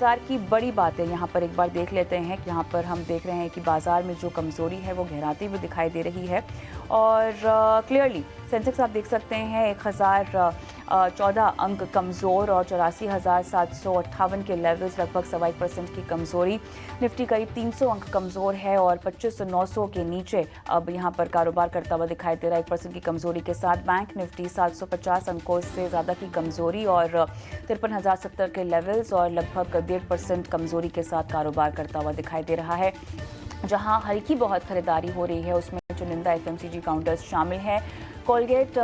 बाजार की बड़ी बातें यहाँ पर एक बार देख लेते हैं कि यहाँ पर हम देख रहे हैं कि बाजार में जो कमज़ोरी है वो गहराती हुई दिखाई दे रही है और क्लियरली सेंसेक्स आप देख सकते हैं 1014 अंक कमज़ोर और 84,758 के लेवल्स, लगभग 1.25% की कमज़ोरी। निफ्टी करीब 300 अंक कमज़ोर है और 25,900 के नीचे अब यहाँ पर कारोबार करता हुआ दिखाई दे रहा है 1% की कमज़ोरी के साथ। बैंक निफ्टी 750 अंकों से ज़्यादा की कमज़ोरी और 53,070 के लेवल्स और लगभग 1.5% कमज़ोरी के साथ कारोबार करता हुआ दिखाई दे रहा है। जहां हल्की बहुत खरीदारी हो रही है उसमें चुनिंदा एफएमसीजी काउंटर्स शामिल हैं। कोलगेट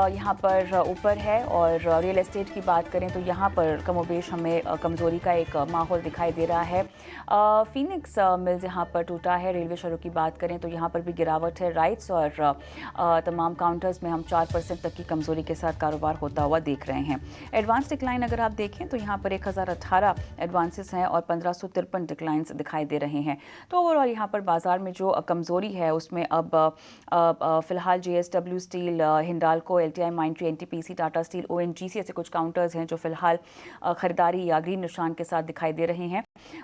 यहाँ पर ऊपर है और रियल एस्टेट की बात करें तो यहाँ पर कमोबेश हमें कमज़ोरी का एक माहौल दिखाई दे रहा है। फिनिक्स मिल्स यहाँ पर टूटा है। रेलवे शेयरों की बात करें तो यहाँ पर भी गिरावट है। राइट्स और तमाम काउंटर्स में हम 4% तक की कमज़ोरी के साथ कारोबार होता हुआ देख रहे हैं। एडवांस डिक्लाइन अगर आप देखें तो यहाँ पर 1018 एडवांसेस हैं और 1553 डिक्लाइंस दिखाई दे रहे हैं। तो ओवरऑल यहाँ पर बाजार में जो कमज़ोरी है उसमें अब फिलहाल JSW steel, Hindalco, LTI माइंट्री, NTPC, Tata steel, ONGC ऐसे कुछ काउंटर्स हैं जो फिलहाल खरीदारी या ग्रीन निशान के साथ दिखाई दे रहे हैं।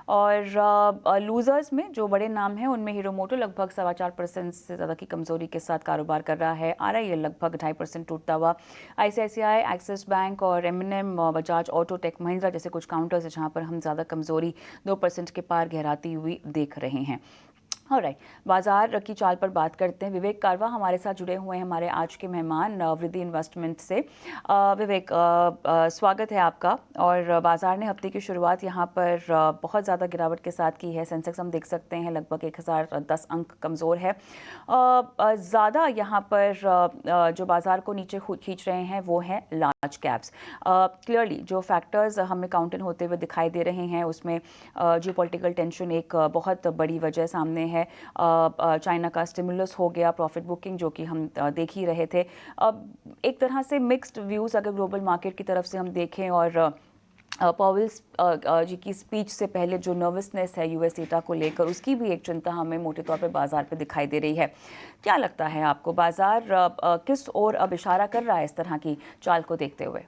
और लूजर्स में जो बड़े नाम हैं उनमें हीरो मोटो लगभग 4.25% से ज़्यादा की कमज़ोरी के साथ कारोबार कर रहा है। आरआईएल लगभग 2.5% टूटता हुआ। आईसीआईसीआई, एक्सिस बैंक और M&M, Bajaj Auto, Tech Mahindra जैसे कुछ काउंटर्स हैं जहाँ पर हम ज़्यादा कमज़ोरी 2% के पार गहराती हुई देख रहे हैं। ऑलराइट, बाजार की चाल पर बात करते हैं। विवेक कारवा हमारे साथ जुड़े हुए हैं, हमारे आज के मेहमान वृद्धि इन्वेस्टमेंट से। विवेक, स्वागत है आपका। और बाजार ने हफ्ते की शुरुआत यहाँ पर बहुत ज़्यादा गिरावट के साथ की है। सेंसेक्स हम देख सकते हैं लगभग 1010 अंक कमज़ोर है। ज़्यादा यहाँ पर जो बाजार को नीचे खींच रहे हैं वो हैं लार्ज कैप्स। क्लियरली जो फैक्टर्स हमें काउंट इन होते हुए दिखाई दे रहे हैं उसमें जियोपॉलिटिकल टेंशन एक बहुत बड़ी वजह सामने है। चाइना का स्टिमुलस हो गया, प्रॉफिट बुकिंग जो कि हम देख ही रहे थे। अब एक तरह से मिक्स्ड व्यूज़ अगर ग्लोबल मार्केट की तरफ से हम देखें और पॉवेल्स जी की स्पीच से पहले जो नर्वसनेस है यूएस डेटा को लेकर, उसकी भी एक चिंता हमें मोटे तौर पर बाजार पे दिखाई दे रही है। क्या लगता है आपको, बाजार किस ओर अब इशारा कर रहा है इस तरह की चाल को देखते हुए?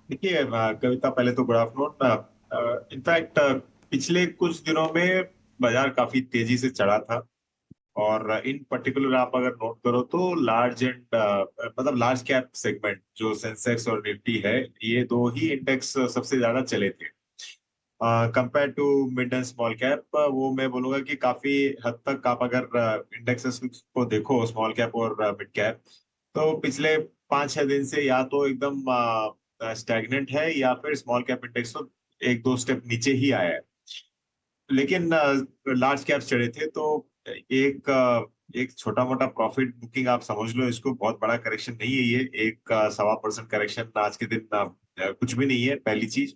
देखिए कविता, पहले तो गुड आफ्टरनून। इनफैक्ट पिछले कुछ दिनों में बाजार काफी तेजी से चढ़ा था। और इन पर्टिकुलर आप अगर नोट करो तो लार्ज एंड मतलब लार्ज कैप सेगमेंट जो सेंसेक्स और निफ्टी है, ये दो ही इंडेक्स सबसे ज्यादा चले थे। Compare to mid and small cap, वो मैं बोलूंगा कि काफी हद तक आप अगर इंडेक्सेस को देखो, स्मॉल कैप और मिड कैप, तो पिछले 5-6 दिन से या तो एकदम स्टैग्नेंट है या फिर स्मॉल कैप इंडेक्स तो एक दो स्टेप नीचे ही आया है। लेकिन लार्ज कैप चढ़े थे तो एक छोटा मोटा प्रॉफिट बुकिंग आप समझ लो इसको, बहुत बड़ा करेक्शन नहीं है ये। एक 1.25% करेक्शन आज के दिन कुछ भी नहीं है, पहली चीज।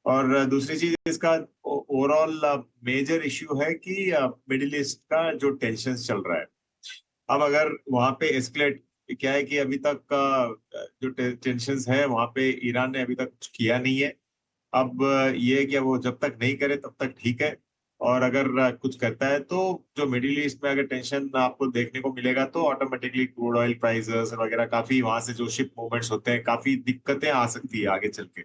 और दूसरी चीज, इसका ओवरऑल मेजर इश्यू है कि मिडिल ईस्ट का जो टेंशन चल रहा है, अब अगर वहां पे एस्केलेट, क्या है कि अभी तक जो टेंशन है वहां पे ईरान ने अभी तक कुछ किया नहीं है। अब ये है कि वो जब तक नहीं करे तब तक ठीक है, और अगर कुछ करता है तो जो मिडिल ईस्ट में अगर टेंशन आपको देखने को मिलेगा तो ऑटोमेटिकली क्रूड ऑयल प्राइसेस वगैरह, काफी वहां से जो शिप मूवमेंट्स होते हैं, काफी दिक्कतें आ सकती है आगे चल के।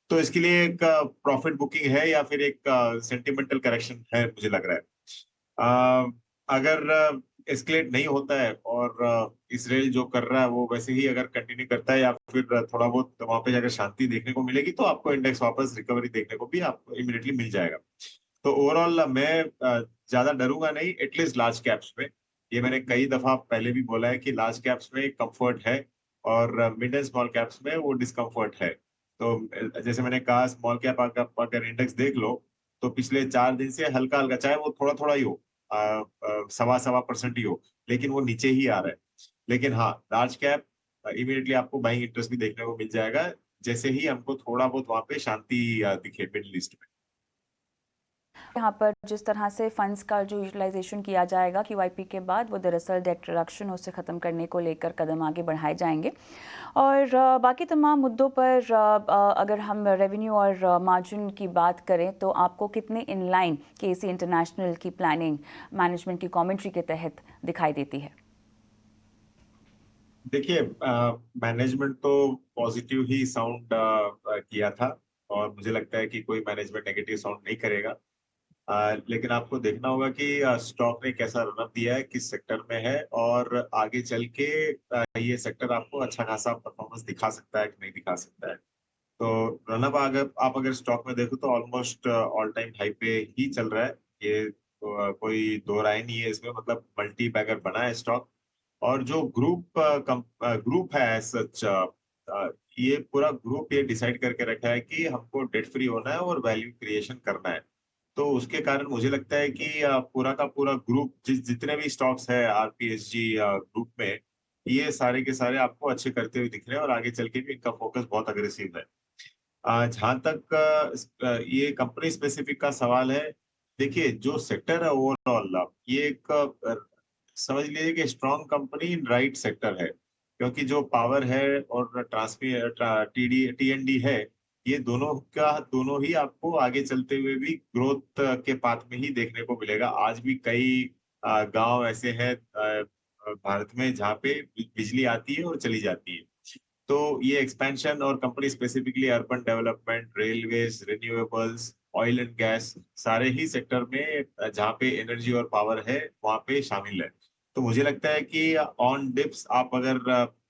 तो इसके लिए एक प्रॉफिट बुकिंग है या फिर एक सेंटिमेंटल करेक्शन है, मुझे लग रहा है। अगर एस्केलेट नहीं होता है और इसराइल जो कर रहा है वो वैसे ही अगर कंटिन्यू करता है, या फिर थोड़ा बहुत वहां पे अगर शांति देखने को मिलेगी, तो आपको इंडेक्स वापस रिकवरी देखने को भी आपको इमिडिएटली मिल जाएगा। तो ओवरऑल मैं ज्यादा डरूंगा नहीं, एटलीस्ट लार्ज कैप्स में। ये मैंने कई दफा पहले भी बोला है कि लार्ज कैप्स में कंफर्ट है और मिड एंड स्मॉल कैप्स में वो डिस्कम्फर्ट है। तो जैसे मैंने कहा, स्मॉल कैप अगर इंडेक्स देख लो तो पिछले 4 दिन से हल्का हल्का, चाहे वो थोड़ा थोड़ा ही हो, 1.25% ही हो, लेकिन वो नीचे ही आ रहा है। लेकिन हाँ, लार्ज कैप इमीडिएटली आपको बाइंग इंटरेस्ट भी देखने को मिल जाएगा, जैसे ही हमको थोड़ा बहुत वहां पे शांति दिखे मिडिल ईस्ट में। यहाँ पर जिस तरह से फंड्स का जो यूटिलाइजेशन किया जाएगा क्यूआईपी के बाद, वो दरअसल डेट रिडक्शन उसे ख़त्म करने को लेकर कदम आगे बढ़ाए जाएंगे। और बाकी तमाम मुद्दों पर अगर हम रेवेन्यू और मार्जिन की बात करें तो आपको कितने इन लाइन केसी इंटरनेशनल की प्लानिंग मैनेजमेंट की कमेंट्री के तहत दिखाई देती है? देखिए, मैनेजमेंट तो पॉजिटिव ही साउंड किया था। और मुझे लगता है कि कोई मैनेजमेंट नेगेटिव साउंड नहीं करेगा। लेकिन आपको देखना होगा कि स्टॉक ने कैसा रनअप दिया है, किस सेक्टर में है, और आगे चल के ये सेक्टर आपको अच्छा खासा परफॉर्मेंस दिखा सकता है कि नहीं दिखा सकता है। तो रनअप अगर स्टॉक में देखो तो ऑलमोस्ट ऑल टाइम हाई पे ही चल रहा है। ये कोई दो राय नहीं है इसमें, मतलब मल्टी बैगर बना है स्टॉक। और जो ग्रुप है सच, ये पूरा ग्रुप ये डिसाइड करके रखा है कि हमको डेट फ्री होना है और वैल्यू क्रिएशन करना है। तो उसके कारण मुझे लगता है कि पूरा का पूरा ग्रुप, जितने भी स्टॉक्स है आरपीएसजी ग्रुप में, ये सारे के सारे आपको अच्छे करते हुए दिख रहे हैं और आगे चल के भी इनका फोकस बहुत अग्रेसिव है। जहाँ तक ये कंपनी स्पेसिफिक का सवाल है, देखिए जो सेक्टर है ओवरऑल, ये एक समझ लीजिए कि strong company in right sector है, क्योंकि जो पावर है और टीडी टीएनडी है, ये दोनों ही आपको आगे चलते हुए भी ग्रोथ के पाथ में ही देखने को मिलेगा। आज भी कई गांव ऐसे हैं भारत में जहाँ पे बिजली आती है और चली जाती है। तो ये एक्सपेंशन और company specifically urban development, railways, renewables, oil and gas, सारे ही सेक्टर में जहाँ पे एनर्जी और पावर है वहाँ पे शामिल है। तो मुझे लगता है कि ऑन डिप्स आप अगर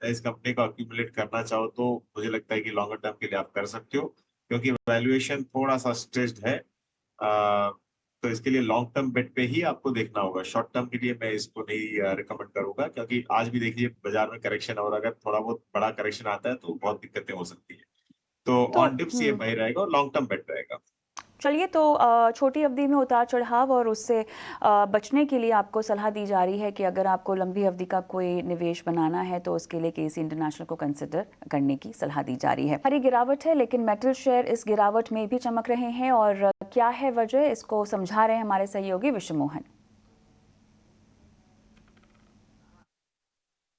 इस कंपनी को अक्यूमुलेट करना चाहो तो मुझे लगता है कि लॉन्गर टर्म के लिए आप कर सकते हो, क्योंकि वैल्यूएशन थोड़ा सा स्ट्रेस्ड है। तो इसके लिए लॉन्ग टर्म बेट पे ही आपको देखना होगा। शॉर्ट टर्म के लिए मैं इसको नहीं रिकमेंड करूंगा, क्योंकि आज भी देखिए बाजार में करेक्शन, और अगर थोड़ा बहुत बड़ा करेक्शन आता है तो बहुत दिक्कतें हो सकती है। तो तो ऑन डिप्स ये बाय रहेगा और लॉन्ग टर्म बेट रहेगा। चलिए, तो छोटी अवधि में उतार चढ़ाव और उससे बचने के लिए आपको सलाह दी जा रही है कि अगर आपको लंबी अवधि का कोई निवेश बनाना है तो उसके लिए केसी इंटरनेशनल को कंसिडर करने की सलाह दी जा रही है। हरी गिरावट है, लेकिन मेटल शेयर इस गिरावट में भी चमक रहे हैं, और क्या है वजह, इसको समझा रहे हैं हमारे सहयोगी विश्व मोहन।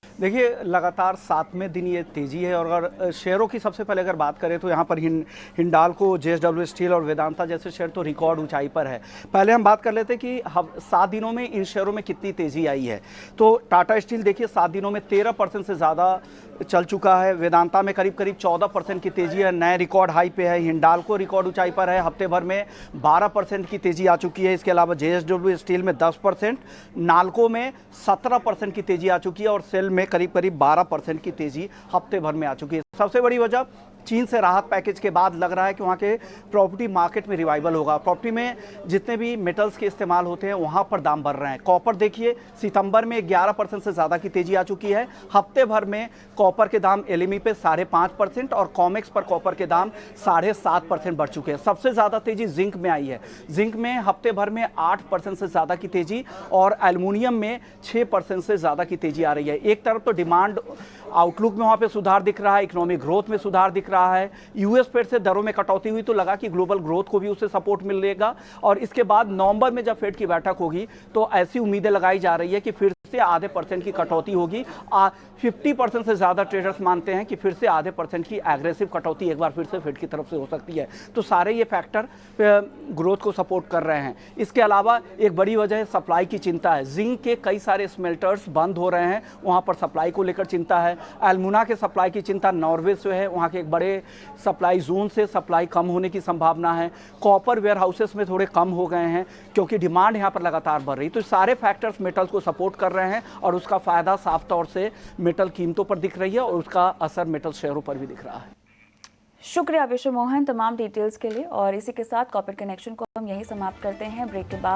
देखिए, लगातार 7वें दिन ये तेज़ी है। और अगर शेयरों की सबसे पहले अगर बात करें तो यहाँ पर हिंडाल्को, जेएसडब्ल्यू स्टील और वेदांता जैसे शेयर तो रिकॉर्ड ऊंचाई पर है। पहले हम बात कर लेते हैं कि 7 दिनों में इन शेयरों में कितनी तेज़ी आई है। तो टाटा स्टील देखिए 7 दिनों में 13% से ज़्यादा चल चुका है। वेदांता में करीब 14% की तेज़ी है, नए रिकॉर्ड हाई पे है। हिंडाल्को रिकॉर्ड ऊंचाई पर है, हफ्ते भर में 12% की तेज़ी आ चुकी है। इसके अलावा जेएसडब्ल्यू स्टील में 10%, नाल्को में 17% की तेज़ी आ चुकी है, और सेल में करीब 12% की तेज़ी हफ्ते भर में आ चुकी है। सबसे बड़ी वजह, चीन से राहत पैकेज के बाद लग रहा है कि वहाँ के प्रॉपर्टी मार्केट में रिवाइवल होगा। प्रॉपर्टी में जितने भी मेटल्स के इस्तेमाल होते हैं वहाँ पर दाम बढ़ रहे हैं। कॉपर देखिए सितंबर में 11% से ज़्यादा की तेज़ी आ चुकी है। हफ्ते भर में कॉपर के दाम एलएमई पे 5.5% और कॉमेक्स पर कॉपर के दाम 7.5% बढ़ चुके हैं। सबसे ज़्यादा तेज़ी जिंक में आई है। जिंक में हफ्ते भर में 8% से ज़्यादा की तेज़ी, और एल्युमिनियम में 6% से ज़्यादा की तेज़ी आ रही है। एक तरफ तो डिमांड आउटलुक में वहाँ पे सुधार दिख रहा है, इकोनॉमिक ग्रोथ में सुधार दिख रहा है। यूएस फेड से दरों में कटौती हुई तो लगा कि ग्लोबल ग्रोथ को भी उससे सपोर्ट मिलेगा, और इसके बाद नवंबर में जब फेड की बैठक होगी तो ऐसी उम्मीदें लगाई जा रही है कि फिर से आधे % की कटौती होगी। 50% से ज़्यादा ट्रेडर्स मानते हैं कि फिर से आधे % की एग्रेसिव कटौती एक बार फिर से फेड की तरफ से हो सकती है। तो सारे ये फैक्टर ग्रोथ को सपोर्ट कर रहे हैं। इसके अलावा एक बड़ी वजह है सप्लाई की चिंता है। जिंक के कई सारे स्मेल्टर्स बंद हो रहे हैं, वहाँ पर सप्लाई को लेकर चिंता है। एल्मुना के सप्लाई की चिंता नॉर्वे से है, वहाँ के एक बड़े सप्लाई जोन से सप्लाई कम होने की संभावना है। कॉपर वेयर हाउसेस में थोड़े कम हो गए हैं क्योंकि डिमांड यहाँ पर लगातार बढ़ रही है। तो सारे फैक्टर्स मेटल्स को सपोर्ट कर रहे हैं, और उसका फायदा साफ तौर से मेटल कीमतों पर दिख रही है, और उसका असर मेटल शेयरों पर भी दिख रहा है। शुक्रिया विश्व मोहन तमाम डिटेल्स के लिए। और इसी के साथ कॉर्पोरेट कनेक्शन को हम यही समाप्त करते हैं। ब्रेक के बाद